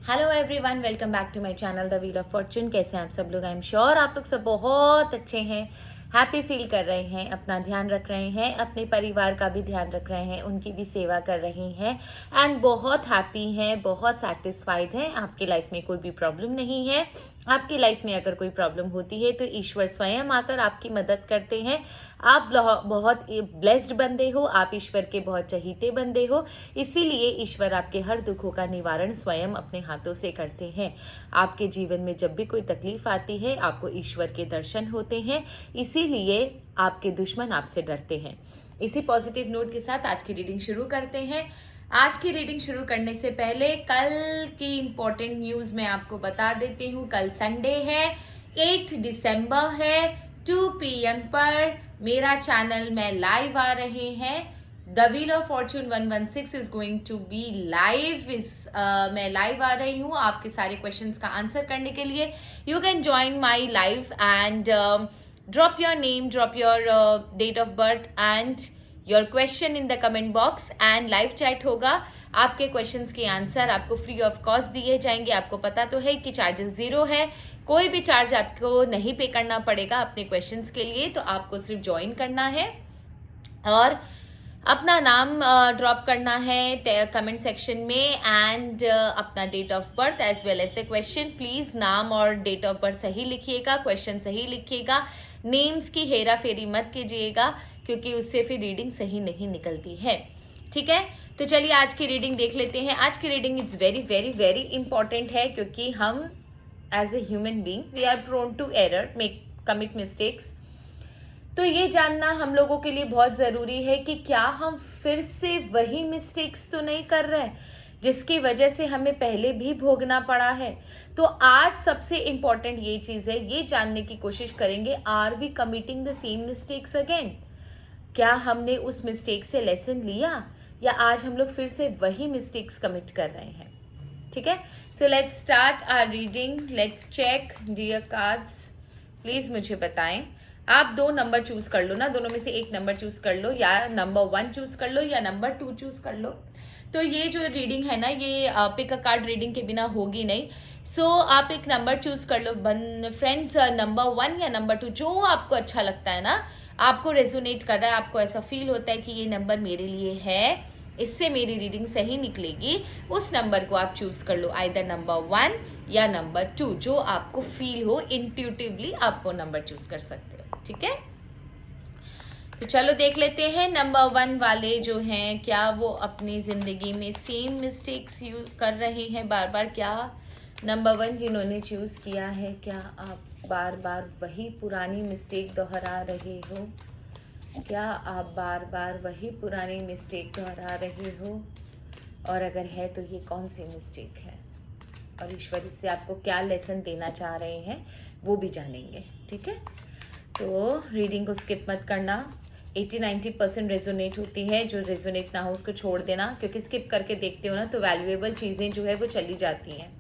Hello everyone, welcome back to my channel the wheel of fortune. कैसे हैं आप सब लोग? आई एम श्योर आप लोग सब बहुत अच्छे हैं, हैप्पी फील कर रहे हैं, अपना ध्यान रख रहे हैं, अपने परिवार का भी ध्यान रख रहे हैं, उनकी भी सेवा कर रही हैं एंड बहुत हैप्पी हैं, बहुत सेटिस्फाइड हैं। आपकी लाइफ में कोई भी प्रॉब्लम नहीं है। आपकी लाइफ में अगर कोई प्रॉब्लम होती है तो ईश्वर स्वयं आकर आपकी मदद करते हैं। आप बहुत ब्लेस्ड बंदे हो, आप ईश्वर के बहुत चहीते बंदे हो, इसीलिए ईश्वर आपके हर दुखों का निवारण स्वयं अपने हाथों से करते हैं। आपके जीवन में जब भी कोई तकलीफ आती है आपको ईश्वर के दर्शन होते हैं, इसीलिए आपके दुश्मन आपसे डरते हैं। इसी पॉजिटिव नोट के साथ आज की रीडिंग शुरू करते हैं। आज की रीडिंग शुरू करने से पहले कल की इम्पोर्टेंट न्यूज़ मैं आपको बता देती हूँ। कल संडे है, 8 दिसंबर है, 2 PM पर मेरा चैनल में लाइव आ रहे हैं। The wheel of fortune 116 is going to be live. मैं लाइव आ रही हूँ आपके सारे क्वेश्चंस का आंसर करने के लिए। You can join my live and drop your name, drop your date of birth and your question in the comment box and live chat होगा। आपके क्वेश्चंस के आंसर आपको फ्री ऑफ कॉस्ट दिए जाएंगे। आपको पता तो है कि चार्जेस 0 है, कोई भी चार्ज आपको नहीं पे करना पड़ेगा अपने क्वेश्चंस के लिए। तो आपको सिर्फ ज्वाइन करना है और अपना नाम ड्रॉप करना है कमेंट सेक्शन में एंड अपना date of birth as well as the question. Please नाम और डेट ऑफ बर्थ सही लिखिएगा, क्वेश्चन सही लिखिएगा, नेम्स की हेरा फेरी मत कीजिएगा क्योंकि उससे फिर रीडिंग सही नहीं निकलती है। ठीक है, तो चलिए आज की रीडिंग देख लेते हैं। आज की reading is very very very important है क्योंकि हम as a human being we are prone to error, commit mistakes. तो ये जानना हम लोगों के लिए बहुत ज़रूरी है कि क्या हम फिर से वही मिस्टेक्स तो नहीं कर रहे जिसकी वजह से हमें पहले भी भोगना पड़ा है। तो आज सबसे इम्पॉर्टेंट ये चीज़ है, ये जानने की कोशिश करेंगे, are we committing the same mistakes again? क्या हमने उस मिस्टेक से लेसन लिया या आज हम लोग फिर से वही मिस्टेक्स कमिट कर रहे हैं? ठीक है, so let's start our reading. Let's check dear cards, please मुझे बताएं। आप 2 नंबर चूज कर लो ना, दोनों में से एक नंबर चूज कर लो, या नंबर 1 चूज कर लो या नंबर 2 चूज कर लो। तो ये जो रीडिंग है ना, ये पिक अ कार्ड रीडिंग के बिना होगी नहीं। सो आप एक नंबर चूज कर लो फ्रेंड्स, नंबर 1 या नंबर 2, जो आपको अच्छा लगता है ना, आपको रेजोनेट कर रहा है, आपको ऐसा फील होता है कि ये नंबर मेरे लिए है, इससे मेरी रीडिंग सही निकलेगी, उस नंबर को आप चूज कर लो। आइदर नंबर 1 या नंबर 2, जो आपको फील हो, इंट्यूटिवली आप वो नंबर चूज कर सकते हो। ठीक है, तो चलो देख लेते हैं नंबर 1 वाले जो हैं, क्या वो अपनी ज़िंदगी में सेम मिस्टेक्स यूज कर रहे हैं बार बार? क्या नंबर 1 जिन्होंने चूज़ किया है, क्या आप बार बार वही पुरानी मिस्टेक दोहरा रहे हो? क्या आप बार बार वही पुरानी मिस्टेक दोहरा रहे हो? और अगर है तो ये कौन सी मिस्टेक है और ईश्वर इससे आपको क्या लेसन देना चाह रहे हैं वो भी जानेंगे। ठीक है, तो रीडिंग को स्किप मत करना। 80-90% रेजोनेट होती है, जो रेजोनेट ना हो उसको छोड़ देना, क्योंकि स्किप करके देखते हो ना तो वैल्यूएबल चीज़ें जो है वो चली जाती हैं।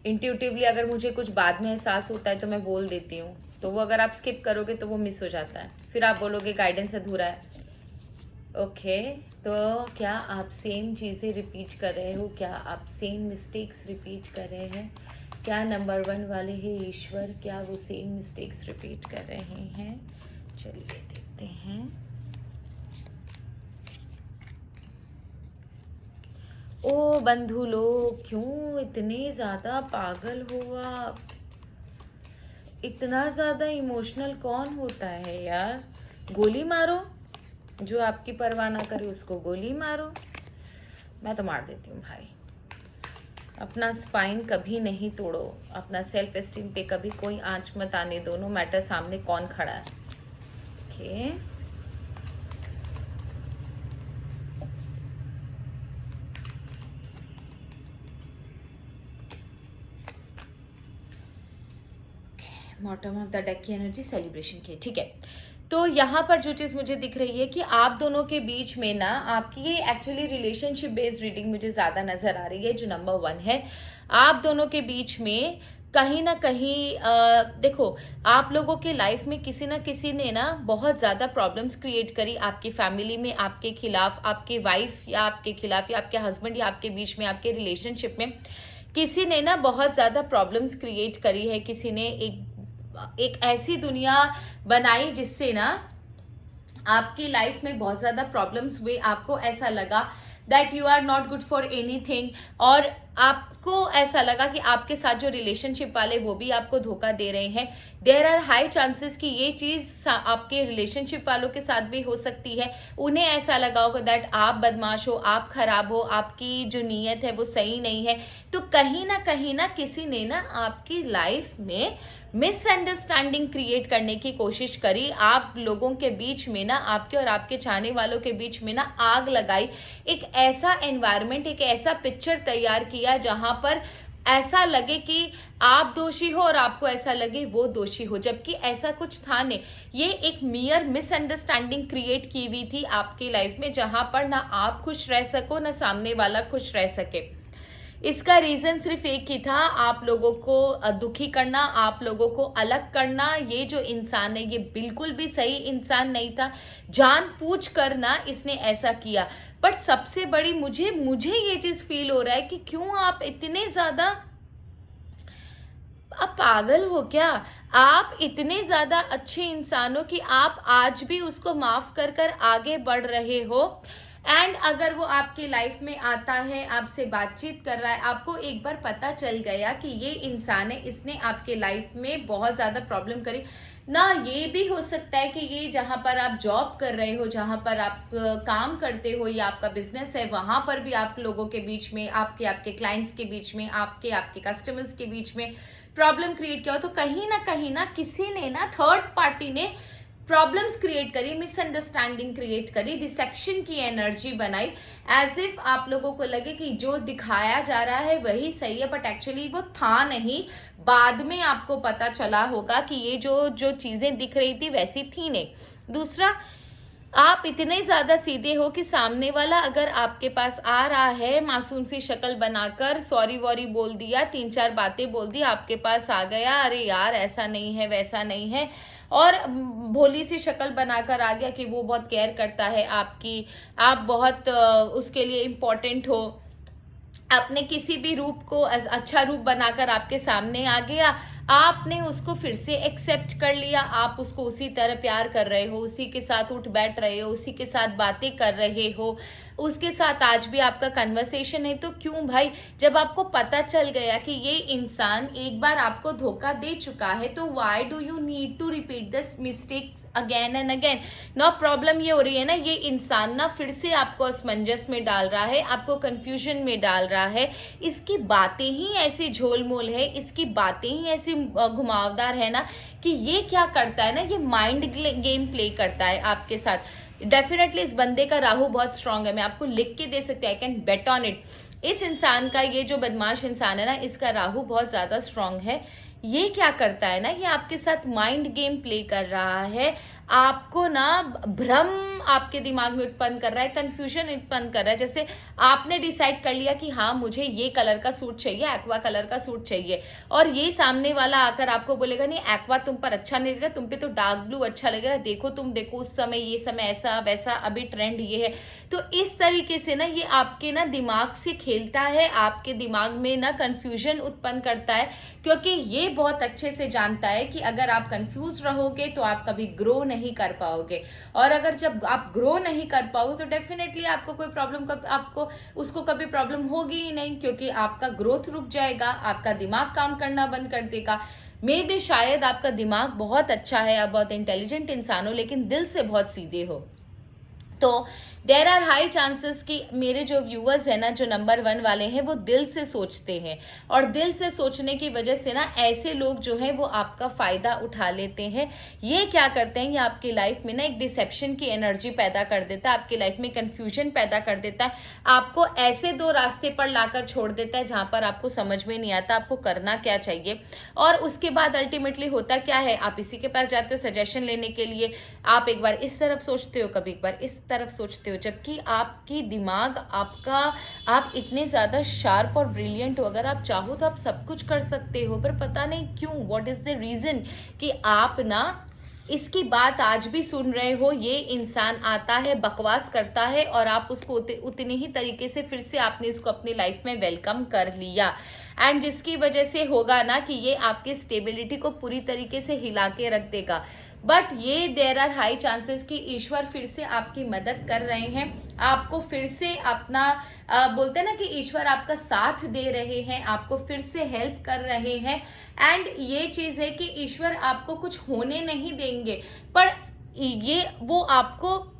इंट्यूटिवली अगर मुझे कुछ बाद में एहसास होता है तो मैं बोल देती हूँ, तो वो अगर आप स्किप करोगे तो वो मिस हो जाता है, फिर आप बोलोगे गाइडेंस अधूरा है। ओके, तो क्या आप सेम चीज़ें रिपीट कर रहे हो? क्या आप सेम मिस्टेक्स रिपीट कर रहे हैं? क्या नंबर 1 वाले हैं ईश्वर, क्या वो सेम मिस्टेक्स रिपीट कर रहे हैं? चलिए देखते हैं। ओ बंधु लोग, क्यों इतने ज़्यादा पागल हो आप? इतना ज़्यादा इमोशनल कौन होता है यार? गोली मारो, जो आपकी परवाह ना करे उसको गोली मारो। मैं तो मार देती हूँ भाई। अपना स्पाइन कभी नहीं तोड़ो, अपना सेल्फ एस्टीम पे कभी कोई आंच मत आने दो, नो मैटर सामने कौन खड़ा है। Okay, bottom of the deck की एनर्जी सेलिब्रेशन की। ठीक है, तो यहाँ पर जो चीज़ मुझे दिख रही है कि आप दोनों के बीच में ना, आपकी ये एक्चुअली रिलेशनशिप बेस्ड रीडिंग मुझे ज़्यादा नज़र आ रही है। जो नंबर 1 है, आप दोनों के बीच में कहीं ना कहीं देखो, आप लोगों के लाइफ में किसी ना किसी ने ना बहुत ज़्यादा प्रॉब्लम्स क्रिएट करी आपकी फैमिली में, आपके खिलाफ, आपके वाइफ या आपके खिलाफ, या आपके हस्बैंड या आपके बीच में, आपके रिलेशनशिप में किसी ने ना बहुत ज़्यादा प्रॉब्लम्स क्रिएट करी है। किसी ने एक ऐसी दुनिया बनाई जिससे ना आपकी लाइफ में बहुत ज़्यादा प्रॉब्लम्स हुए, आपको ऐसा लगा that you are not good for anything, और आपको ऐसा लगा कि आपके साथ जो रिलेशनशिप वाले वो भी आपको धोखा दे रहे हैं। देयर आर हाई चांसेस कि ये चीज़ आपके रिलेशनशिप वालों के साथ भी हो सकती है। उन्हें ऐसा लगा होगा दैट आप बदमाश हो, आप खराब हो, आपकी जो नीयत है वो सही नहीं है। तो कहीं ना किसी ने ना आपकी लाइफ में मिसअंडरस्टैंडिंग क्रिएट करने की कोशिश करी, आप लोगों के बीच में ना, आपके और आपके चाहने वालों के बीच में ना आग लगाई, एक ऐसा एनवायरनमेंट, एक ऐसा पिक्चर तैयार किया जहां पर ऐसा लगे कि आप दोषी हो और आपको ऐसा लगे वो दोषी हो, जबकि ऐसा कुछ था नहीं। ये एक मियर मिसअंडरस्टैंडिंग क्रिएट की हुई थी आपकी लाइफ में, जहां पर ना आप खुश रह सको ना सामने वाला खुश रह सके। इसका रीज़न सिर्फ एक ही था, आप लोगों को दुखी करना, आप लोगों को अलग करना। ये जो इंसान है ये बिल्कुल भी सही इंसान नहीं था, जानबूझ कर ना इसने ऐसा किया। बट सबसे बड़ी मुझे ये चीज़ फील हो रहा है कि क्यों आप इतने ज़्यादा, आप पागल हो क्या? आप इतने ज़्यादा अच्छे इंसान हो कि आप आज भी उसको माफ़ कर कर आगे बढ़ रहे हो। एंड अगर वो आपकी लाइफ में आता है, आपसे बातचीत कर रहा है, आपको एक बार पता चल गया कि ये इंसान है, इसने आपके लाइफ में बहुत ज़्यादा प्रॉब्लम करी ना। ये भी हो सकता है कि ये जहाँ पर आप जॉब कर रहे हो, जहाँ पर आप काम करते हो या आपका बिजनेस है, वहाँ पर भी आप लोगों के बीच में, आपके क्लाइंट्स के बीच में, आपके कस्टमर्स के बीच में प्रॉब्लम क्रिएट किया हो। तो कहीं ना किसी ने ना, थर्ड पार्टी ने प्रॉब्लम्स क्रिएट करी, मिसअंडरस्टैंडिंग क्रिएट करी, डिसेप्शन की एनर्जी बनाई, एज इफ आप लोगों को लगे कि जो दिखाया जा रहा है वही सही है, बट एक्चुअली वो था नहीं। बाद में आपको पता चला होगा कि ये जो चीज़ें दिख रही थी वैसी थी नहीं। दूसरा, आप इतने ज़्यादा सीधे हो कि सामने वाला अगर आपके पास आ रहा है, मासूम सी शक्ल बनाकर सॉरी वॉरी बोल दिया, 3-4 बातें बोल दी, आपके पास आ गया, अरे यार ऐसा नहीं है वैसा नहीं है, और भोली सी शक्ल बनाकर आ गया कि वो बहुत केयर करता है आपकी, आप बहुत उसके लिए इम्पोर्टेंट हो, आपने किसी भी रूप को अच्छा रूप बनाकर आपके सामने आ गया, आपने उसको फिर से एक्सेप्ट कर लिया, आप उसको उसी तरह प्यार कर रहे हो, उसी के साथ उठ बैठ रहे हो, उसी के साथ बातें कर रहे हो, उसके साथ आज भी आपका कन्वर्सेशन है। तो क्यों भाई, जब आपको पता चल गया कि ये इंसान एक बार आपको धोखा दे चुका है, तो why do you need to repeat this mistake again and again? No, problem ये हो रही है ना, ये इंसान ना फिर से आपको असमंजस में डाल रहा है, आपको कंफ्यूजन में डाल रहा है। इसकी बातें ही ऐसी झोलमोल है, इसकी बातें ही ऐसी घुमावदार है ना, कि ये क्या करता है ना, ये माइंड गेम प्ले करता है आपके साथ। डेफिनेटली इस बंदे का राहु बहुत स्ट्रांग है, मैं आपको लिख के दे सकती हूँ, I can bet on it. इस इंसान का, ये जो बदमाश इंसान है ना, इसका राहु बहुत ज़्यादा स्ट्रांग है। ये क्या करता है ना, ये आपके साथ माइंड गेम प्ले कर रहा है, आपको ना भ्रम आपके दिमाग में उत्पन्न कर रहा है, कंफ्यूजन उत्पन्न कर रहा है। जैसे आपने डिसाइड कर लिया कि हाँ मुझे ये कलर का सूट चाहिए, एक्वा कलर का सूट चाहिए, और ये सामने वाला आकर आपको बोलेगा नहीं एक्वा तुम पर अच्छा नहीं लगेगा, तुम पे तो डार्क ब्लू अच्छा लगेगा, देखो तुम देखो उस समय ये समय ऐसा वैसा, अभी ट्रेंड ये है। तो इस तरीके से ना ये आपके ना दिमाग से खेलता है, आपके दिमाग में ना कंफ्यूजन उत्पन्न करता है, क्योंकि ये बहुत अच्छे से जानता है कि अगर आप कंफ्यूज रहोगे तो आप कभी ग्रो नहीं कर पाओगे, और अगर जब आप ग्रो नहीं कर पाओगे तो डेफिनेटली आपको कोई प्रॉब्लम, आपको उसको कभी प्रॉब्लम होगी ही नहीं, क्योंकि आपका ग्रोथ रुक जाएगा, आपका दिमाग काम करना बंद कर देगा। मे भी शायद आपका दिमाग बहुत अच्छा है, आप बहुत इंटेलिजेंट इंसान हो, लेकिन दिल से बहुत सीधे हो। तो देर आर हाई चांसेस कि मेरे जो व्यूअर्स हैं ना, जो नंबर 1 वाले हैं, वो दिल से सोचते हैं, और दिल से सोचने की वजह से ना ऐसे लोग जो हैं वो आपका फ़ायदा उठा लेते हैं। ये क्या करते हैं, ये आपकी लाइफ में ना एक डिसेप्शन की एनर्जी पैदा कर देता है, आपकी लाइफ में कन्फ्यूजन पैदा कर देता है, आपको ऐसे 2 रास्ते पर लाकर छोड़ देता है जहाँ पर आपको समझ में नहीं आता आपको करना क्या चाहिए। और उसके बाद अल्टीमेटली होता क्या है, आप इसी के पास जाते हो सजेशन लेने के लिए, आप एक बार इस तरफ सोचते हो, कभी एक बार इस तरफ सोचते हो, हो, जबकि आपकी दिमाग आपका, आप इतने ज़्यादा शार्प और ब्रिलियंट हो, अगर आप चाहो तो आप सब कुछ कर सकते हो, पर पता नहीं क्यों, व्हाट इज़ द रीज़न कि आप ना इसकी बात आज भी सुन रहे हो। ये इंसान आता है, बकवास करता है और आप उसको उतने ही तरीके से फिर से आपने इसको अपनी लाइफ में वेलकम कर लिया, एंड जिसकी वजह से होगा ना कि ये आपकी स्टेबिलिटी को पूरी तरीके से हिला के रख देगा। बट ये देयर आर हाई चांसेस कि ईश्वर फिर से आपकी मदद कर रहे हैं, आपको फिर से अपना बोलते हैं ना कि ईश्वर आपका साथ दे रहे हैं, आपको फिर से हेल्प कर रहे हैं। एंड ये चीज़ है कि ईश्वर आपको कुछ होने नहीं देंगे, पर ये वो आपको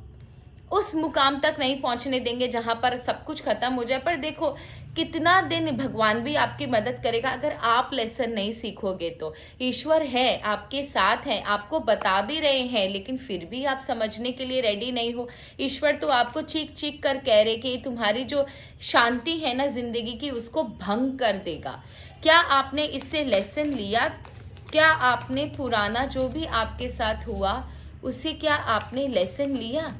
उस मुकाम तक नहीं पहुंचने देंगे जहां पर सब कुछ खत्म हो जाए। पर देखो, कितना दिन भगवान भी आपकी मदद करेगा अगर आप लेसन नहीं सीखोगे तो। ईश्वर है, आपके साथ हैं, आपको बता भी रहे हैं, लेकिन फिर भी आप समझने के लिए रेडी नहीं हो। ईश्वर तो आपको चीख चीख कर कह रहे कि तुम्हारी जो शांति है ना जिंदगी की, उसको भंग कर देगा। क्या आपने इससे लेसन लिया? क्या आपने पुराना जो भी आपके साथ हुआ उसे क्या आपने लेसन लिया?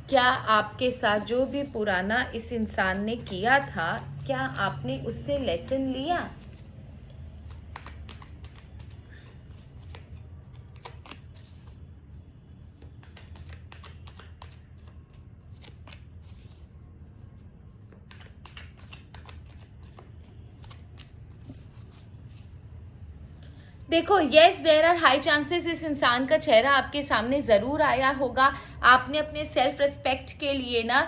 क्या आपके साथ जो भी पुराना इस इंसान ने किया था, क्या आपने उससे लेसन लिया? देखो, yes there are high chances इस इंसान का चेहरा आपके सामने ज़रूर आया होगा। आपने अपने सेल्फ रिस्पेक्ट के लिए ना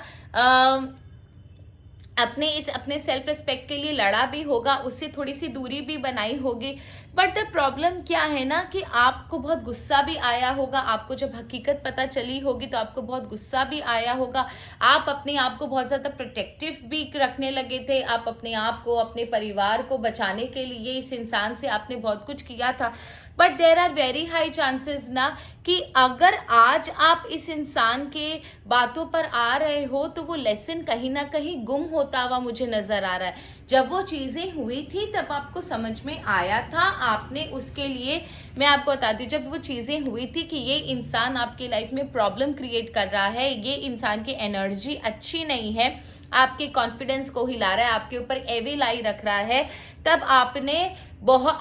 अपने सेल्फ रिस्पेक्ट के लिए लड़ा भी होगा, उससे थोड़ी सी दूरी भी बनाई होगी। बट द प्रॉब्लम क्या है ना कि आपको बहुत गुस्सा भी आया होगा। आपको जब हकीकत पता चली होगी तो आपको बहुत गुस्सा भी आया होगा। आप अपने आप को बहुत ज़्यादा प्रोटेक्टिव भी रखने लगे थे। आप अपने आप को, अपने परिवार को बचाने के लिए इस इंसान से आपने बहुत कुछ किया था। But there are very high chances ना कि अगर आज आप इस इंसान के बातों पर आ रहे हो तो वो लेसन कहीं ना कहीं गुम होता हुआ मुझे नजर आ रहा है। जब वो चीज़ें हुई थी तब आपको समझ में आया था, आपने उसके लिए, मैं आपको बताती हूँ, जब वो चीज़ें हुई थी कि ये इंसान आपकी लाइफ में प्रॉब्लम क्रिएट कर रहा है, ये इंसान की एनर्जी अच्छी नहीं है, आपके कॉन्फिडेंस को हिला रहा है, आपके ऊपर एविल आई रख रहा है, तब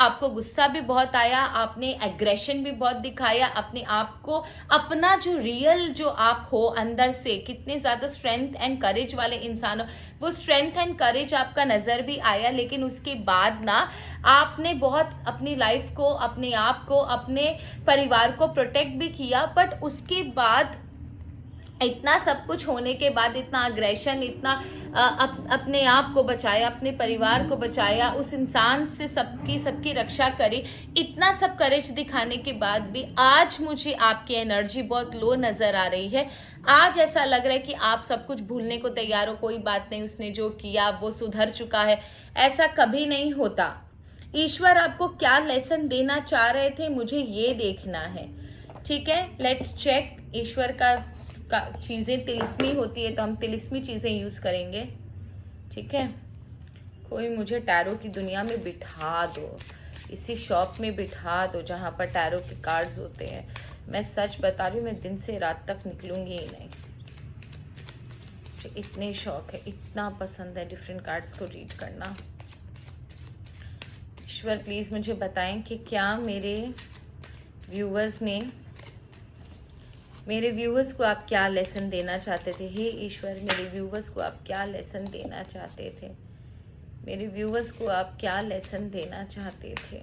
आपको गुस्सा भी बहुत आया, आपने एग्रेशन भी बहुत दिखाया अपने आप को, अपना जो रियल जो आप हो अंदर से, कितने ज़्यादा स्ट्रेंथ एंड करेज वाले इंसान हो, वो स्ट्रेंथ एंड करेज आपका नज़र भी आया। लेकिन उसके बाद ना आपने बहुत अपनी लाइफ को, अपने आप को, अपने परिवार को प्रोटेक्ट भी किया। बट उसके बाद इतना सब कुछ होने के बाद, इतना अग्रेशन, इतना अपने आप को बचाया, अपने परिवार को बचाया, उस इंसान से सबकी रक्षा करी, इतना सब करेज दिखाने के बाद भी आज मुझे आपकी एनर्जी बहुत लो नज़र आ रही है। आज ऐसा लग रहा है कि आप सब कुछ भूलने को तैयार हो, कोई बात नहीं, उसने जो किया वो सुधर चुका है। ऐसा कभी नहीं होता। ईश्वर आपको क्या लेसन देना चाह रहे थे, मुझे ये देखना है। ठीक है, लेट्स चेक। ईश्वर का चीज़ें तिलिस्मी होती है तो हम तिलिस्मी चीज़ें यूज़ करेंगे। ठीक है, कोई मुझे टैरो की दुनिया में बिठा दो, इसी शॉप में बिठा दो जहाँ पर टैरो के कार्ड्स होते हैं। मैं सच बता रही हूँ, मैं दिन से रात तक निकलूँगी ही नहीं। मुझे इतने शौक है, इतना पसंद है डिफरेंट कार्ड्स को रीड करना। ईश्वर प्लीज़ मुझे बताएं कि क्या मेरे व्यूवर्स को आप क्या लेसन देना चाहते थे। हे ईश्वर, मेरे व्यूवर्स को आप क्या लेसन देना चाहते थे, मेरे व्यूवर्स को आप क्या लेसन देना चाहते थे।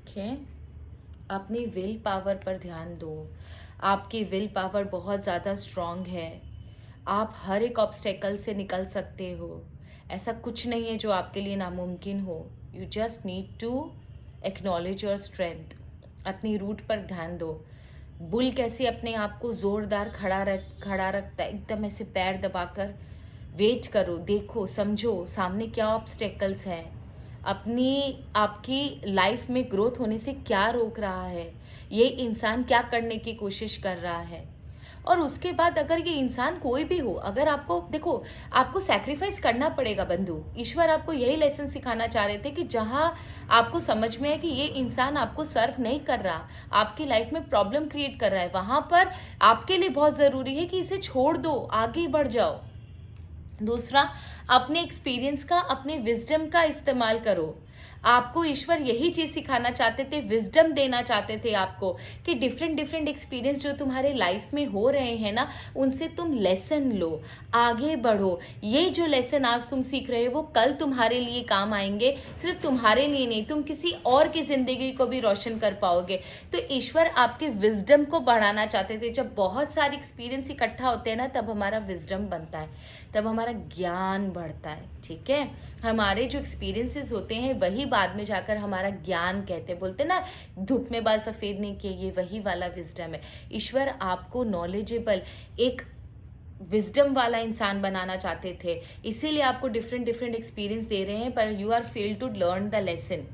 ओके, अपनी विल पावर पर ध्यान दो। आपकी विल पावर बहुत ज़्यादा स्ट्रॉन्ग है, आप हर एक ऑब्स्टेकल से निकल सकते हो। ऐसा कुछ नहीं है जो आपके लिए नामुमकिन हो। You just need to acknowledge your strength. अपनी रूट पर ध्यान दो। बुल कैसे अपने आप को ज़ोरदार खड़ा रखता है, एकदम ऐसे पैर दबाकर। वेट करो, देखो, समझो सामने क्या ऑब्स्टेकल्स हैं, आपकी लाइफ में ग्रोथ होने से क्या रोक रहा है, ये इंसान क्या करने की कोशिश कर रहा है। और उसके बाद अगर ये इंसान कोई भी हो, अगर आपको देखो आपको सैक्रिफाइस करना पड़ेगा बंधु। ईश्वर आपको यही लेसन सिखाना चाह रहे थे कि जहाँ आपको समझ में है कि ये इंसान आपको सर्व नहीं कर रहा, आपकी लाइफ में प्रॉब्लम क्रिएट कर रहा है, वहाँ पर आपके लिए बहुत ज़रूरी है कि इसे छोड़ दो, आगे बढ़ जाओ। दूसरा, अपने एक्सपीरियंस का, अपने विजडम का इस्तेमाल करो। आपको ईश्वर यही चीज़ सिखाना चाहते थे, विजडम देना चाहते थे आपको कि डिफरेंट डिफरेंट एक्सपीरियंस जो तुम्हारे लाइफ में हो रहे हैं ना, उनसे तुम लेसन लो, आगे बढ़ो। ये जो लेसन आज तुम सीख रहे हो वो कल तुम्हारे लिए काम आएंगे, सिर्फ तुम्हारे लिए नहीं, तुम किसी और की ज़िंदगी को भी रोशन कर पाओगे। तो ईश्वर आपके विजडम को बढ़ाना चाहते थे। जब बहुत सारे एक्सपीरियंस इकट्ठा होते हैं ना, तब हमारा विजडम बनता है, तब हमारा ज्ञान बढ़ता है। ठीक है, हमारे जो एक्सपीरियंसेस होते हैं वही बाद में जाकर हमारा ज्ञान कहते हैं। बोलते ना, धूप में बाल सफ़ेद नहीं किए, ये वही वाला विजडम है। ईश्वर आपको नॉलेजेबल, एक विजडम वाला इंसान बनाना चाहते थे, इसीलिए आपको डिफरेंट डिफरेंट एक्सपीरियंस दे रहे हैं, पर you are fail to learn the lesson.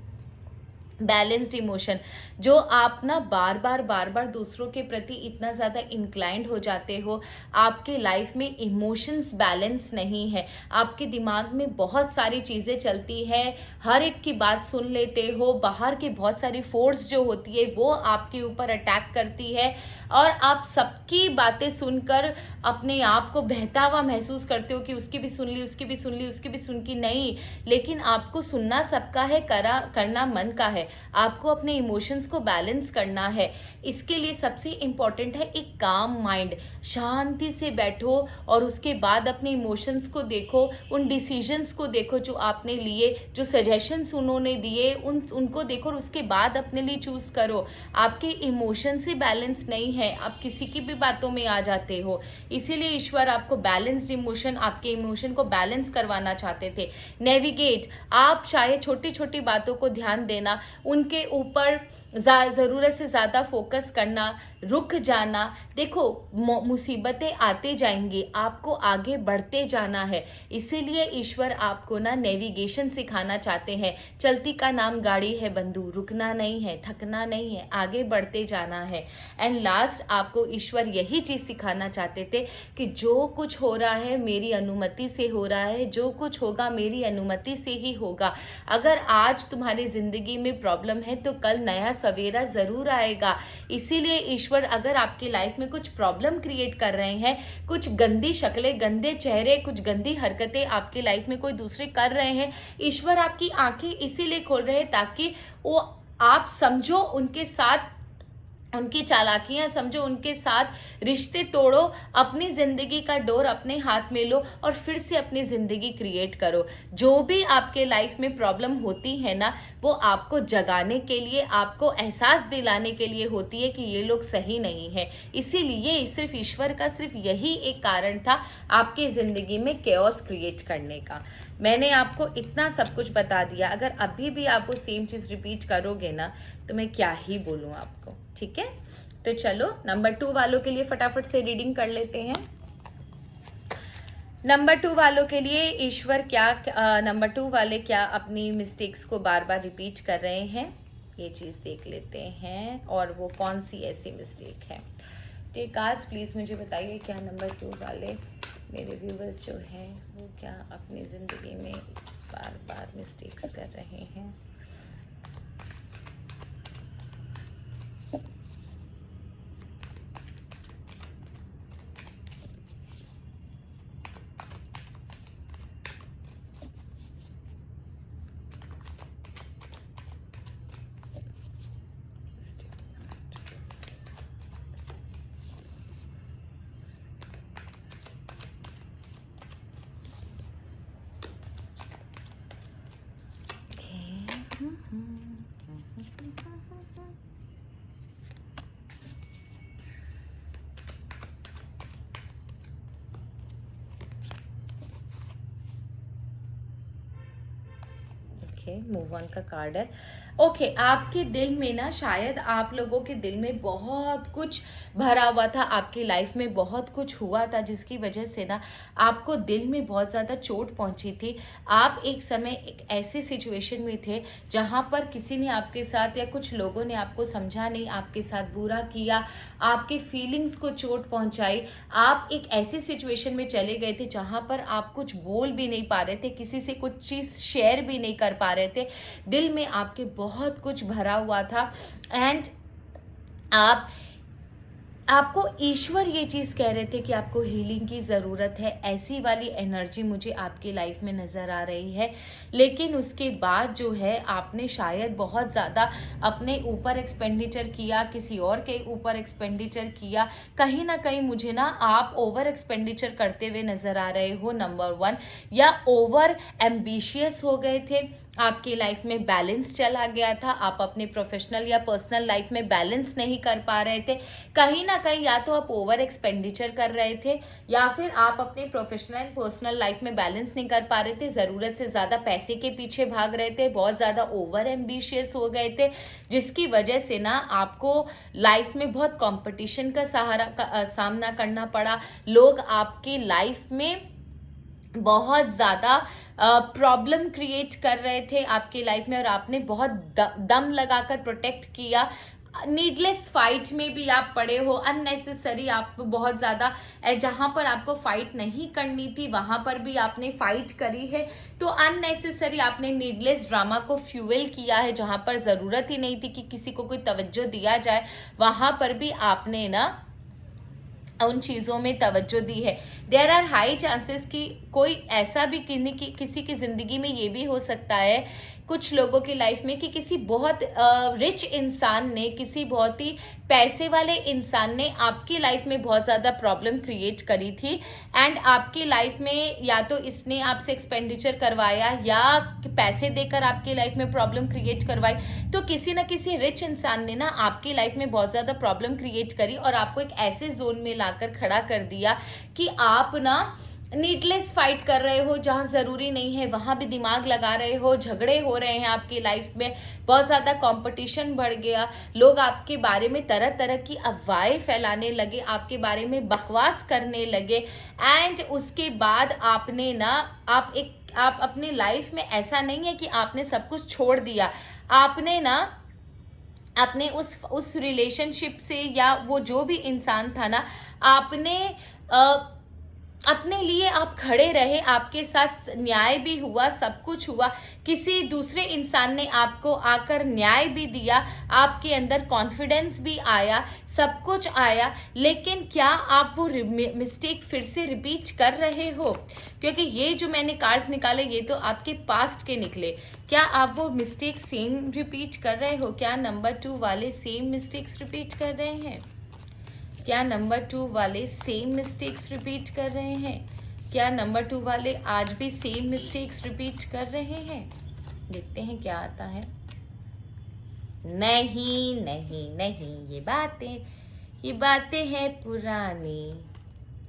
Balanced emotion, जो आप ना बार बार दूसरों के प्रति इतना ज़्यादा इंक्लाइंड हो जाते हो, आपके लाइफ में इमोशंस बैलेंस नहीं है, आपके दिमाग में बहुत सारी चीज़ें चलती है, हर एक की बात सुन लेते हो, बाहर की बहुत सारी फोर्स जो होती है वो आपके ऊपर अटैक करती है, और आप सबकी बातें सुनकर अपने आप को बहता हुआ महसूस करते हो कि उसकी भी सुन ली, उसकी भी सुन ली, उसकी भी सुन की। नहीं, लेकिन आपको सुनना सबका है, करना मन का है। आपको अपने इमोशंस को बैलेंस करना है। इसके लिए सबसे इम्पॉर्टेंट है एक काम माइंड। शांति से बैठो और उसके बाद अपने इमोशंस को देखो, उन डिसीजंस को देखो जो आपने लिए, जो सजेशंस उन्होंने दिए उनको देखो, और उसके बाद अपने लिए चूज़ करो। आपके इमोशन से बैलेंस नहीं है, आप किसी की भी बातों में आ जाते हो। इसीलिए ईश्वर आपको बैलेंस्ड इमोशन, आपके इमोशन को बैलेंस करवाना चाहते थे। नेविगेट, आप चाहे छोटी छोटी बातों को ध्यान देना, उनके ऊपर ज़रूरत से ज़्यादा फोकस करना, रुक जाना। देखो मुसीबतें आते जाएंगी, आपको आगे बढ़ते जाना है। इसीलिए ईश्वर आपको ना नेविगेशन सिखाना चाहते हैं। चलती का नाम गाड़ी है बंधु, रुकना नहीं है, थकना नहीं है, आगे बढ़ते जाना है। एंड लास्ट, आपको ईश्वर यही चीज़ सिखाना चाहते थे कि जो कुछ हो रहा है मेरी अनुमति से हो रहा है, जो कुछ होगा मेरी अनुमति से ही होगा। अगर आज तुम्हारी ज़िंदगी में प्रॉब्लम है तो कल नया सवेरा ज़रूर आएगा। इसीलिए ईश्वर अगर आपकी लाइफ में कुछ प्रॉब्लम क्रिएट कर रहे हैं, कुछ गंदी शक्लें, गंदे चेहरे, कुछ गंदी हरकतें आपकी लाइफ में कोई दूसरे कर रहे हैं, ईश्वर आपकी आंखें इसीलिए खोल रहे हैं ताकि वो आप समझो उनके साथ, उनकी चालाकियां समझो, उनके साथ रिश्ते तोड़ो, अपनी ज़िंदगी का डोर अपने हाथ में लो और फिर से अपनी ज़िंदगी क्रिएट करो। जो भी आपके लाइफ में प्रॉब्लम होती है ना, वो आपको जगाने के लिए, आपको एहसास दिलाने के लिए होती है कि ये लोग सही नहीं है। इसीलिए सिर्फ ईश्वर का सिर्फ यही एक कारण था आपके ज़िंदगी में केओस क्रिएट करने का। मैंने आपको इतना सब कुछ बता दिया, अगर अभी भी आप वो सेम चीज़ रिपीट करोगे ना तो मैं क्या ही बोलूँ आपको। ठीक है, तो चलो नंबर 2 वालों के लिए फटाफट से रीडिंग कर लेते हैं। नंबर 2 वालों के लिए ईश्वर क्या, नंबर 2 वाले क्या अपनी मिस्टेक्स को बार बार रिपीट कर रहे हैं, ये चीज़ देख लेते हैं, और वो कौन सी ऐसी मिस्टेक है। टेकाज प्लीज़ मुझे बताइए क्या नंबर 2 वाले मेरे व्यूवर्स जो हैं वो क्या अपनी ज़िंदगी में बार बार मिस्टेक्स कर रहे हैं। ओके, मूव ऑन का कार्ड है। ओके, आपके दिल में ना शायद आप लोगों के दिल में बहुत कुछ भरा हुआ था, आपकी लाइफ में बहुत कुछ हुआ था जिसकी वजह से ना आपको दिल में बहुत ज़्यादा चोट पहुंची थी। आप एक समय एक ऐसे सिचुएशन में थे जहां पर किसी ने आपके साथ या कुछ लोगों ने आपको समझा नहीं, आपके साथ बुरा किया, आपके फीलिंग्स को चोट पहुंचाई। आप एक ऐसी सिचुएशन में चले गए थे जहां पर आप कुछ बोल भी नहीं पा रहे थे, किसी से कुछ चीज़ शेयर भी नहीं कर पा रहे थे, दिल में आपके बहुत कुछ भरा हुआ था। एंड आपको ईश्वर ये चीज़ कह रहे थे कि आपको हीलिंग की ज़रूरत है, ऐसी वाली एनर्जी मुझे आपकी लाइफ में नज़र आ रही है। लेकिन उसके बाद जो है आपने शायद बहुत ज़्यादा अपने ऊपर एक्सपेंडिचर किया, किसी और के ऊपर एक्सपेंडिचर किया, कहीं ना कहीं मुझे ना आप ओवर एक्सपेंडिचर करते हुए नज़र आ रहे हो, नंबर 1, या ओवर एम्बिशियस हो गए थे, आपकी लाइफ में बैलेंस चला गया था, आप अपने प्रोफेशनल या पर्सनल लाइफ में बैलेंस नहीं कर पा रहे थे, कहीं ना कहीं या तो आप ओवर एक्सपेंडिचर कर रहे थे या फिर आप अपने प्रोफेशनल एंड पर्सनल लाइफ में बैलेंस नहीं कर पा रहे थे, ज़रूरत से ज़्यादा पैसे के पीछे भाग रहे थे, बहुत ज़्यादा ओवर एम्बिशियस हो गए थे, जिसकी वजह से ना आपको लाइफ में बहुत कंपटीशन का सामना करना पड़ा। लोग आपकी लाइफ में बहुत ज़्यादा प्रॉब्लम क्रिएट कर रहे थे आपकी लाइफ में और आपने बहुत दम लगाकर प्रोटेक्ट किया। नीडलेस फाइट में भी आप पड़े हो, अननेसेसरी आप बहुत ज़्यादा जहाँ पर आपको फाइट नहीं करनी थी वहाँ पर भी आपने फाइट करी है। तो अननेसेसरी आपने नीडलेस ड्रामा को फ्यूल किया है, जहाँ पर ज़रूरत ही नहीं थी कि किसी को कोई तवज्जो दिया जाए, वहाँ पर भी आपने ना उन चीज़ों में तवज्जो दी है। देयर आर हाई चांसेस कि कोई ऐसा भी किसी की ज़िंदगी में ये भी हो सकता है, कुछ लोगों की लाइफ में, कि किसी बहुत रिच इंसान ने, किसी बहुत ही पैसे वाले इंसान ने आपकी लाइफ में बहुत ज़्यादा प्रॉब्लम क्रिएट करी थी। एंड आपकी लाइफ में या तो इसने आपसे एक्सपेंडिचर करवाया या पैसे देकर आपकी लाइफ में प्रॉब्लम क्रिएट करवाई। तो किसी ना किसी रिच इंसान ने ना आपकी लाइफ में बहुत ज़्यादा प्रॉब्लम क्रिएट करी और आपको एक ऐसे जोन में लाकर खड़ा कर दिया कि आप ना नीडलेस फाइट कर रहे हो, जहाँ ज़रूरी नहीं है वहाँ भी दिमाग लगा रहे हो, झगड़े हो रहे हैं आपकी लाइफ में, बहुत ज़्यादा कंपटीशन बढ़ गया, लोग आपके बारे में तरह तरह की अफवाहें फैलाने लगे, आपके बारे में बकवास करने लगे। एंड उसके बाद आपने ना आप अपनी लाइफ में, ऐसा नहीं है कि आपने सब कुछ छोड़ दिया, आपने ना अपने उस रिलेशनशिप से या वो जो भी इंसान था ना, आपने अपने लिए आप खड़े रहे, आपके साथ न्याय भी हुआ, सब कुछ हुआ, किसी दूसरे इंसान ने आपको आकर न्याय भी दिया, आपके अंदर कॉन्फिडेंस भी आया, सब कुछ आया। लेकिन क्या आप वो मिस्टेक फिर से रिपीट कर रहे हो? क्योंकि ये जो मैंने कार्ड्स निकाले ये तो आपके पास्ट के निकले। क्या आप वो मिस्टेक सेम रिपीट कर रहे हो? क्या नंबर 2 वाले सेम मिस्टेक्स रिपीट कर रहे हैं? क्या नंबर 2 वाले सेम मिस्टेक्स रिपीट कर रहे हैं? क्या नंबर 2 वाले आज भी सेम मिस्टेक्स रिपीट कर रहे हैं? देखते हैं क्या आता है। नहीं नहीं नहीं, ये बातें हैं पुरानी।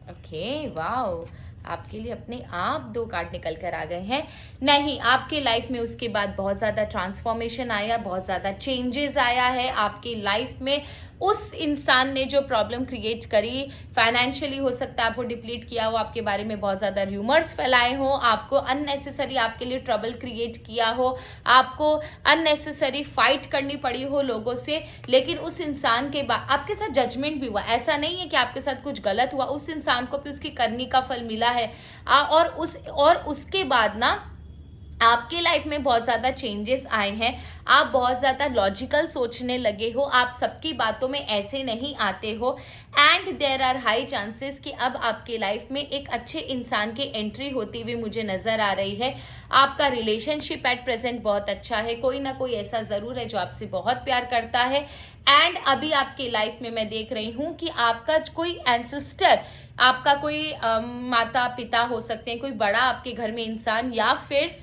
ओके, वाओ, आपके लिए अपने आप 2 कार्ड निकल कर आ गए हैं। नहीं, आपके लाइफ में उसके बाद बहुत ज़्यादा ट्रांसफॉर्मेशन आया, बहुत ज़्यादा चेंजेस आया है आपकी लाइफ में। उस इंसान ने जो प्रॉब्लम क्रिएट करी, फाइनेंशियली हो सकता है आपको डिप्लीट किया हो, आपके बारे में बहुत ज़्यादा र्यूमर्स फैलाए हो, आपको अननेसेसरी आपके लिए ट्रबल क्रिएट किया हो, आपको अननेसेसरी फाइट करनी पड़ी हो लोगों से। लेकिन उस इंसान के बाद आपके साथ जजमेंट भी हुआ, ऐसा नहीं है कि आपके साथ कुछ गलत हुआ, उस इंसान को भी उसकी करनी का फल मिला है। और उसके बाद ना आपकी लाइफ में बहुत ज़्यादा चेंजेस आए हैं, आप बहुत ज़्यादा लॉजिकल सोचने लगे हो, आप सबकी बातों में ऐसे नहीं आते हो। And there are high chances कि अब आपकी लाइफ में एक अच्छे इंसान की एंट्री होती हुई मुझे नज़र आ रही है। आपका रिलेशनशिप एट प्रेजेंट बहुत अच्छा है, कोई ना कोई ऐसा ज़रूर है जो आपसे बहुत प्यार करता है। एंड अभी आपकी लाइफ में मैं देख रही हूँ कि आपका कोई एंसेस्टर, आपका कोई माता पिता हो सकते हैं, कोई बड़ा आपके घर में इंसान, या फिर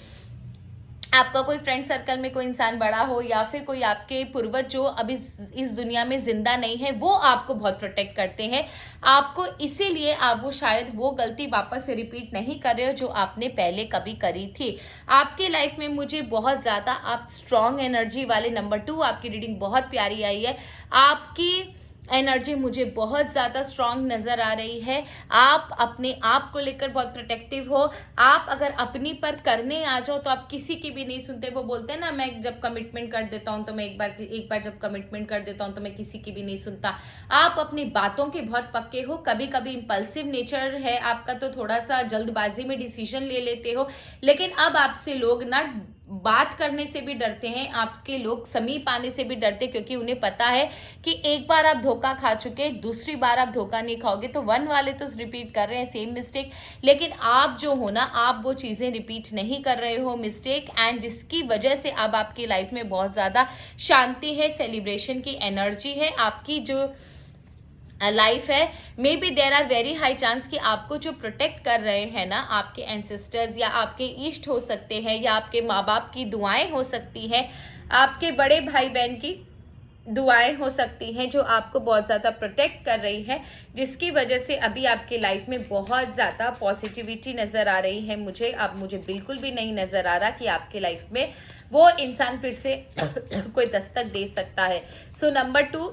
आपका कोई फ्रेंड सर्कल में कोई इंसान बड़ा हो या फिर कोई आपके पूर्वज जो अभी इस दुनिया में जिंदा नहीं है, वो आपको बहुत प्रोटेक्ट करते हैं आपको, इसीलिए आप वो शायद वो गलती वापस से रिपीट नहीं कर रहे हो जो आपने पहले कभी करी थी। आपकी लाइफ में मुझे बहुत ज़्यादा आप स्ट्रॉन्ग एनर्जी वाले नंबर 2, आपकी रीडिंग बहुत प्यारी आई है। आपकी एनर्जी मुझे बहुत ज़्यादा स्ट्रांग नज़र आ रही है। आप अपने आप को लेकर बहुत प्रोटेक्टिव हो। आप अगर अपनी पर करने आ जाओ तो आप किसी की भी नहीं सुनते। वो बोलते हैं ना, मैं जब कमिटमेंट कर देता हूँ तो मैं एक बार जब कमिटमेंट कर देता हूँ तो मैं किसी की भी नहीं सुनता। आप अपनी बातों के बहुत पक्के हो। कभी कभी इम्पल्सिव नेचर है आपका, तो थोड़ा सा जल्दबाजी में डिसीजन ले लेते हो, लेकिन अब आपसे लोग ना बात करने से भी डरते हैं, आपके लोग समीप आने से भी डरते, क्योंकि उन्हें पता है कि एक बार आप धोखा खा चुके, दूसरी बार आप धोखा नहीं खाओगे। तो 1 वाले तो रिपीट कर रहे हैं सेम मिस्टेक, लेकिन आप जो हो ना, आप वो चीज़ें रिपीट नहीं कर रहे हो मिस्टेक, एंड जिसकी वजह से अब आपकी लाइफ में बहुत ज़्यादा शांति है, सेलिब्रेशन की एनर्जी है। आपकी जो लाइफ है, maybe there are very high chance कि आपको जो प्रोटेक्ट कर रहे हैं ना, आपके एंसेस्टर्स या आपके ईष्ट हो सकते हैं, या आपके माँ बाप की दुआएं हो सकती हैं, आपके बड़े भाई बहन की दुआएं हो सकती हैं, जो आपको बहुत ज़्यादा प्रोटेक्ट कर रही है, जिसकी वजह से अभी आपकी लाइफ में बहुत ज़्यादा पॉजिटिविटी नज़र आ रही है। मुझे बिल्कुल भी नहीं नज़र आ रहा कि आपकी लाइफ में वो इंसान फिर से कोई दस्तक दे सकता है। So number 2,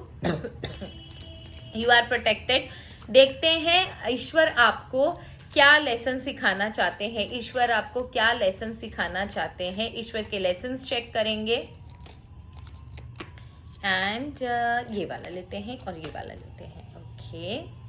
you are protected. देखते हैं ईश्वर आपको क्या लेसन सिखाना चाहते हैं। ईश्वर आपको क्या लेसन सिखाना चाहते हैं, ईश्वर के लेसन्स चेक करेंगे। एंड ये वाला लेते हैं और ये वाला लेते हैं। ओके,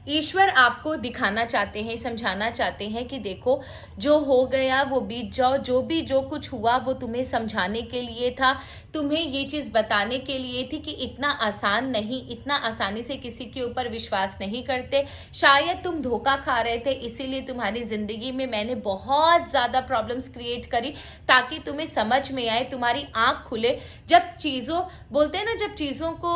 ईश्वर आपको दिखाना चाहते हैं, समझाना चाहते हैं कि देखो, जो हो गया वो बीत जाओ, जो कुछ हुआ वो तुम्हें समझाने के लिए था, तुम्हें ये चीज़ बताने के लिए थी कि इतना आसान नहीं, इतना आसानी से किसी के ऊपर विश्वास नहीं करते। शायद तुम धोखा खा रहे थे, इसीलिए तुम्हारी ज़िंदगी में मैंने बहुत ज़्यादा प्रॉब्लम्स क्रिएट करी, ताकि तुम्हें समझ में आए, तुम्हारी आँख खुले। जब चीज़ों बोलते हैं ना, जब चीज़ों को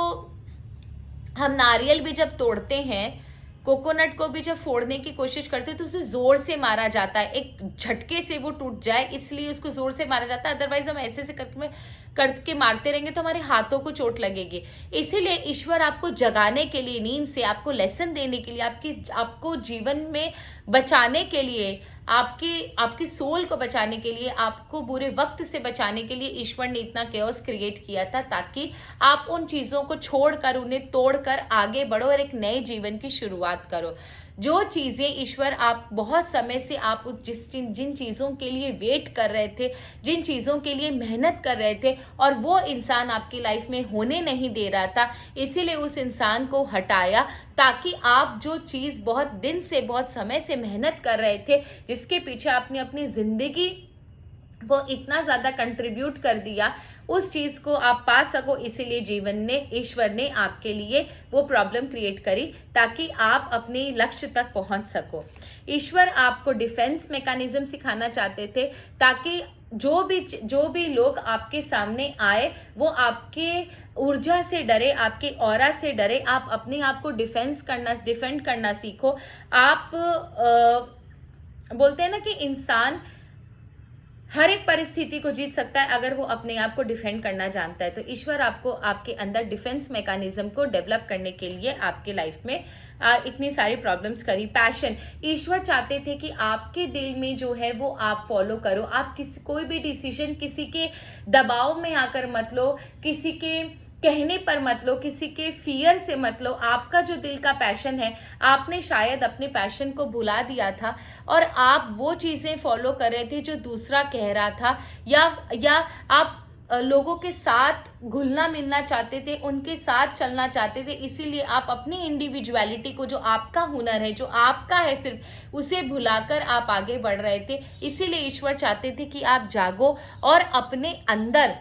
हम नारियल भी जब तोड़ते हैं, कोकोनट को भी जब फोड़ने की कोशिश करते हैं तो उसे जोर से मारा जाता है, एक झटके से वो टूट जाए इसलिए उसको जोर से मारा जाता है। अदरवाइज हम ऐसे करके मारते रहेंगे तो हमारे हाथों को चोट लगेगी। इसीलिए ईश्वर आपको जगाने के लिए, नींद से आपको लेसन देने के लिए, आपको जीवन में बचाने के लिए, आपकी सोल को बचाने के लिए, आपको बुरे वक्त से बचाने के लिए ईश्वर ने इतना केओस क्रिएट किया था, ताकि आप उन चीज़ों को छोड़कर, उन्हें तोड़कर आगे बढ़ो और एक नए जीवन की शुरुआत करो। जो चीज़ें ईश्वर आप बहुत समय से आप जिन चीज़ों के लिए वेट कर रहे थे, जिन चीज़ों के लिए मेहनत कर रहे थे, और वो इंसान आपकी लाइफ में होने नहीं दे रहा था, इसीलिए उस इंसान को हटाया, ताकि आप जो चीज़ बहुत दिन से, बहुत समय से मेहनत कर रहे थे, जिसके पीछे आपने अपनी ज़िंदगी को इतना ज़्यादा कंट्रीब्यूट कर दिया, उस चीज़ को आप पा सको। इसीलिए ईश्वर ने आपके लिए वो प्रॉब्लम क्रिएट करी, ताकि आप अपने लक्ष्य तक पहुंच सको। ईश्वर आपको डिफेंस मैकेनिज्म सिखाना चाहते थे, ताकि जो भी लोग आपके सामने आए वो आपके ऊर्जा से डरे, आपके ऑरा से डरे। आप अपने आप को डिफेंड करना सीखो। आप बोलते हैं ना कि इंसान हर एक परिस्थिति को जीत सकता है अगर वो अपने आप को डिफेंड करना जानता है। तो ईश्वर आपको आपके अंदर डिफेंस मैकेनिज्म को डेवलप करने के लिए आपके लाइफ में इतनी सारी प्रॉब्लम्स करी। पैशन, ईश्वर चाहते थे कि आपके दिल में जो है वो आप फॉलो करो। आप कोई भी डिसीजन किसी के दबाव में आकर मत लो, किसी के कहने पर मत लो, किसी के फियर से मत लो। आपका जो दिल का पैशन है, आपने शायद अपने पैशन को भुला दिया था और आप वो चीज़ें फॉलो कर रहे थे जो दूसरा कह रहा था, या आप लोगों के साथ घुलना मिलना चाहते थे, उनके साथ चलना चाहते थे। इसीलिए आप अपनी इंडिविजुअलिटी को, जो आपका हुनर है, जो आपका है सिर्फ, उसे भुलाकर आप आगे बढ़ रहे थे। इसीलिए ईश्वर चाहते थे कि आप जागो और अपने अंदर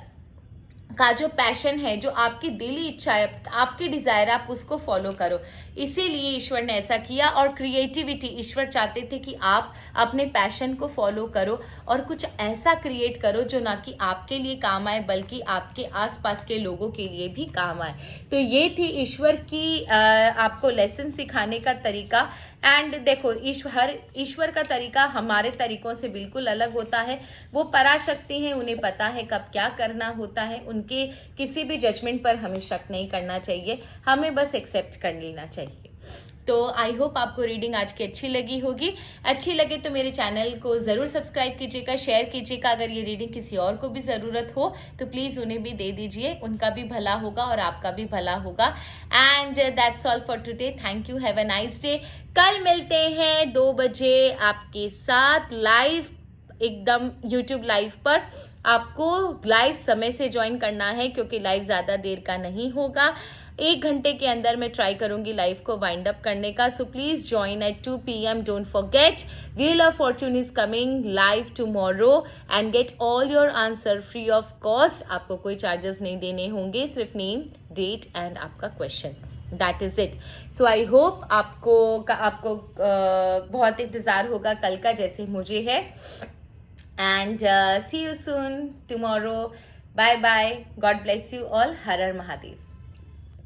का जो पैशन है, जो आपकी दिली इच्छा है, आपकी डिज़ायर, आप उसको फॉलो करो। इसीलिए ईश्वर ने ऐसा किया। और क्रिएटिविटी, ईश्वर चाहते थे कि आप अपने पैशन को फॉलो करो और कुछ ऐसा क्रिएट करो जो ना कि आपके लिए काम आए, बल्कि आपके आसपास के लोगों के लिए भी काम आए। तो ये थी ईश्वर की आपको लेसन सिखाने का तरीका। एंड देखो ईश्वर का तरीका हमारे तरीकों से बिल्कुल अलग होता है। वो पराशक्ति हैं, उन्हें पता है कब क्या करना होता है। उनके किसी भी जजमेंट पर हमें शक नहीं करना चाहिए, हमें बस एक्सेप्ट कर लेना चाहिए। तो आई होप आपको रीडिंग आज की अच्छी लगी होगी। अच्छी लगे तो मेरे चैनल को ज़रूर सब्सक्राइब कीजिएगा, शेयर कीजिएगा। अगर ये रीडिंग किसी और को भी ज़रूरत हो तो प्लीज़ उन्हें भी दे दीजिए, उनका भी भला होगा और आपका भी भला होगा। And that's all for today. Thank you, have a nice day. कल मिलते हैं 2 बजे आपके साथ लाइव, एकदम यूट्यूब लाइव पर। आपको लाइव समय से ज्वाइन करना है क्योंकि लाइव ज़्यादा देर का नहीं होगा। 1 घंटे के अंदर मैं ट्राई करूंगी लाइव को वाइंड अप करने का। So please join at 2 PM। Don't forget, wheel of fortune is coming live tomorrow and get all your answer free of cost. आपको कोई चार्जेस नहीं देने होंगे, सिर्फ नेम, डेट एंड आपका question. That is it. So I hope आपको बहुत इंतज़ार होगा कल का, जैसे मुझे है। And see you soon tomorrow. Bye bye. God bless you all. हर हर महादेव।